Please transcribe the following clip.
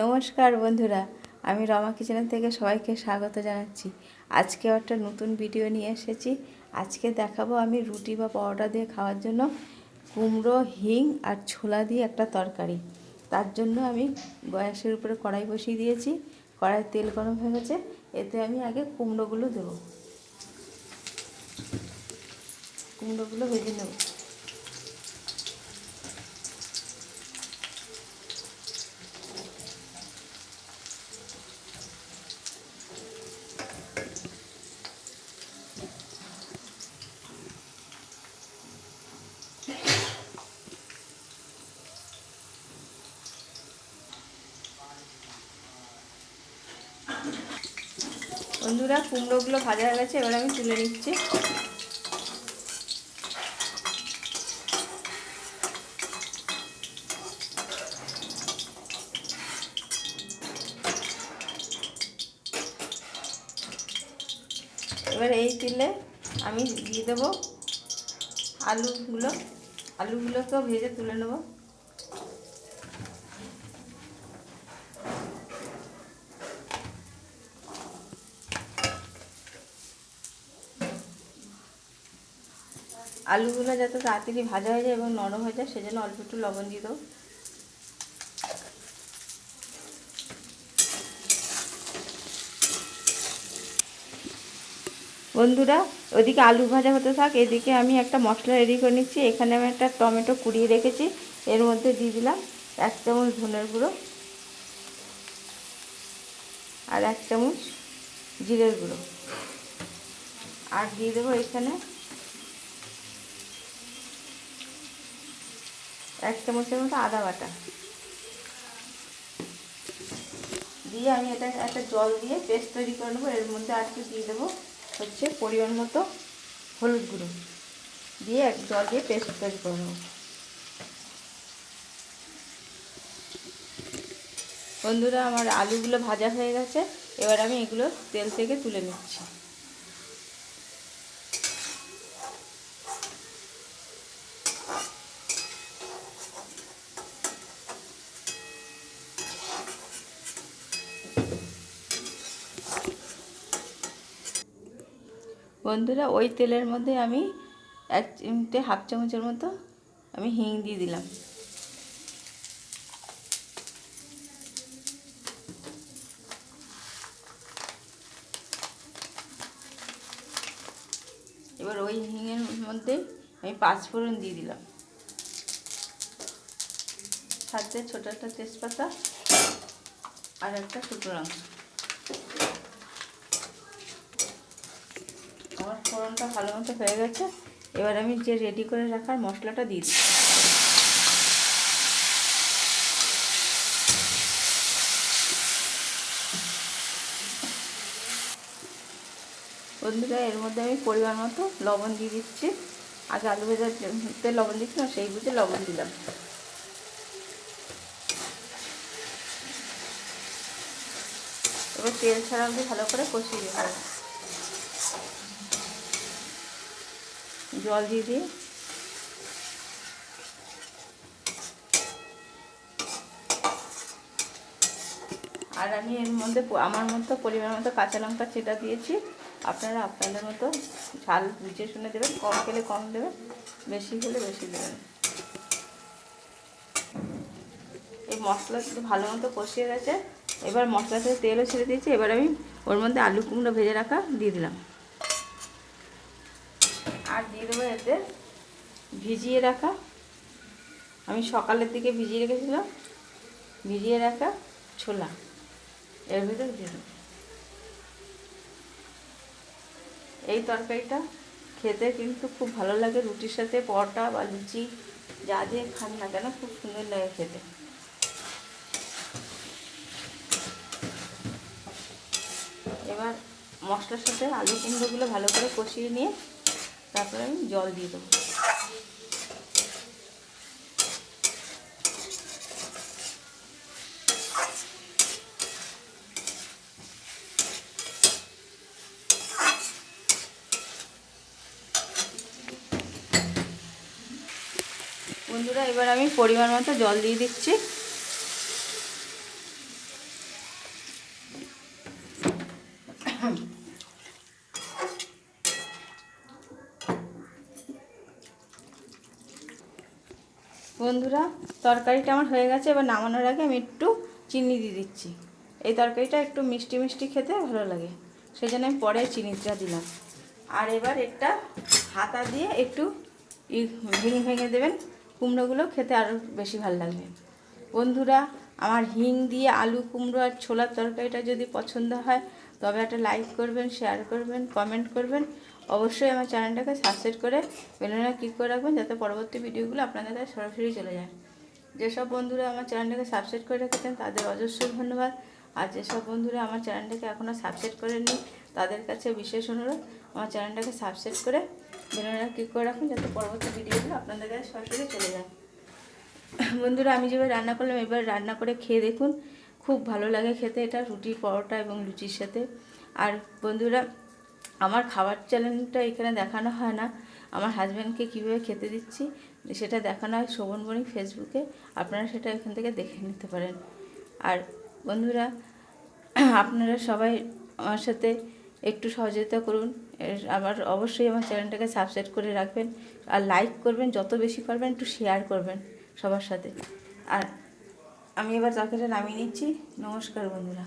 নমস্কার বন্ধুরা, আমি রমা কিচেন থেকে সবাইকে স্বাগত জানাচ্ছি। আজকে একটা নতুন ভিডিও নিয়ে এসেছি। আজকে দেখাবো আমি রুটি বা পরোটা দিয়ে খাওয়ার জন্য কুমড়ো, হিং আর ছোলা দিয়ে একটা তরকারি। তার জন্য আমি গ্যাসের উপরে কড়াই বসিয়ে দিয়েছি। কড়াইয়ে তেল গরম হয়ে গেছে। এতে আমি আগে কুমড়োগুলো দেবো। কুমড়োগুলো ভেজে নেব। বন্ধুরা, কুমড়োগুলো ভাজা হয়ে গেছে, এবার আমি তুলে নিচ্ছি। এবার এই তেলে আমি দিয়ে দেবো আলুগুলোকেও ভেজে তুলে নেব। আলুগুলো যাতে তাড়াতাড়ি ভাজা হয়ে যায় এবং নরম হয়ে যায়, সেজন্য অল্প একটু লবণ দিয়ে দেবো। বন্ধুরা, ওইদিকে আলু ভাজা হতে থাক, এদিকে আমি একটা মশলা রেডি করে নিচ্ছি। এখানে আমি একটা টমেটো কুড়িয়ে রেখেছি, এর মধ্যে দিয়ে দিলাম 1 চামচ ধনের গুঁড়ো আর 1 চামচ জিরের গুঁড়ো, আর দিয়ে দেবো এখানে 1 চামচের মতো আদা বাটা দিয়ে আমি এটা একটা জল দিয়ে পেস্ট তৈরি করে নেবো। এর মধ্যে আর একটু দিয়ে দেবো হচ্ছে পরিমাণ মতো হলুদ গুঁড়ো দিয়ে জল দিয়ে পেস্ট তৈরি করে নেবো। বন্ধুরা, আমার আলুগুলো ভাজা হয়ে গেছে, এবার আমি এগুলো তেল থেকে তুলে নিচ্ছি। বন্ধুরা, ওই তেলের মধ্যে আমি 1 চামচের মতো আমি হিং দিয়ে দিলাম। এবার ওই হিঙের মধ্যে আমি 5 ফোড়ন দিয়ে দিলাম, সাথে ছোটো একটা তেজপাতা আর একটা শুকনো লঙ্কা। আমার ফোড়নটা ভালো মতো হয়ে গেছে। এবার আমি যে রেডি করে রাখার মশলাটা দিয়ে দিই। বন্ধুরা, এর মধ্যে আমি পরিমাণ মতো লবণ দিয়ে দিচ্ছি। আগে আলু ভাজাতে লবণ দিচ্ছিলাম, সেই বুঝে লবণ দিলাম। এবার তেল ছাড়া অবধি ভালো করে কষিয়ে দিতে হবে। জল দিয়ে দিই। আর আমি এর মধ্যে আমার মতো পরিমাণ মতো কাঁচা লঙ্কা চেটা দিয়েছি। আপনারা আপনাদের মতো ঝাল বুঝে শুনে দেবেন, কম খেলে কম দেবেন, বেশি হলে বেশি দেবেন। এই মশলা একটু ভালো মতো কষিয়ে গেছে, এবার মশলা থেকে তেলও ছেড়ে দিয়েছি। এবার আমি ওর মধ্যে আলু কুমড়ো ভেজে রাখা দিয়ে দিলাম, আর দিয়ে দেবো এতে ভিজিয়ে রাখা, আমি সকালের দিকে ভিজিয়ে রেখেছিলাম, ভিজিয়ে রাখা ছোলা এর ভিতরে দিয়ে দেবো। এই তরকারিটা খেতে কিন্তু খুব ভালো লাগে, রুটির সাথে পরোটা বা লুচি যা দিয়ে খান না কেন, খুব সুন্দর লাগে খেতে। এবার মশলার সাথে আলু কুমড়োগুলো ভালো করে কষিয়ে নিয়ে তারপরে আমি জল দিয়ে দেবো। বন্ধুরা, এবার আমি পরিমাণ মতো জল দিয়ে দিচ্ছি। বন্ধুরা, তরকারিটা আমার হয়ে গেছে। এবার নামানোর আগে আমি একটু চিনি দিয়ে দিচ্ছি। এই তরকারিটা একটু মিষ্টি মিষ্টি খেতে ভালো লাগে, সেই জন্য আমি পরে চিনিটা দিলাম। আর এবার একটা হাতা দিয়ে একটু ভেঙে ভেঙে দেবেন, কুমড়োগুলো খেতে আরও বেশি ভালো লাগবে। বন্ধুরা, আমার হিং দিয়ে আলু কুমড়ো আর ছোলার তরকারিটা যদি পছন্দ হয় তবে একটা লাইক করবেন, শেয়ার করবেন, কমেন্ট করবেন। অবশ্যই আমার চ্যানেলটাকে সাবস্ক্রাইব করে বেলুনটা ক্লিক করে রাখবেন, যাতে পরবর্তী ভিডিওগুলো আপনাদের কাছে সরাসরি চলে যায়। যেসব বন্ধুরা আমার চ্যানেলটাকে সাবস্ক্রাইব করে রেখেছেন তাদের অজস্র ধন্যবাদ। আর যেসব বন্ধুরা আমার চ্যানেলটাকে এখনও সাবস্ক্রাইব করেননি তাদের কাছে বিশেষ অনুরোধ, আমার চ্যানেলটাকে সাবস্ক্রাইব করে বেলুনটা ক্লিক করে রাখুন, যাতে পরবর্তী ভিডিওগুলো আপনাদের কাছে সরাসরি চলে যায়। বন্ধুরা, আমি যেভাবে রান্না করলাম এবার রান্না করে খেয়ে দেখুন, খুব ভালো লাগে খেতে এটা রুটি, পরোটা এবং লুচির সাথে। আর বন্ধুরা, আমার খাবার চ্যানেলটা এখানে দেখানো হয় না, আমার হাজব্যান্ডকে কীভাবে খেতে দিচ্ছি সেটা দেখানো হয় শোভন বণিক ফেসবুকে, আপনারা সেটা এখান থেকে দেখে নিতে পারেন। আর বন্ধুরা, আপনারা সবাই আমার সাথে একটু সহযোগিতা করুন। আবার অবশ্যই আমার চ্যানেলটাকে সাবস্ক্রাইব করে রাখবেন আর লাইক করবেন, যত বেশি পারবেন একটু শেয়ার করবেন সবার সাথে। আর আমি এবার তরকারিটা নামিয়ে নিচ্ছি। নমস্কার বন্ধুরা।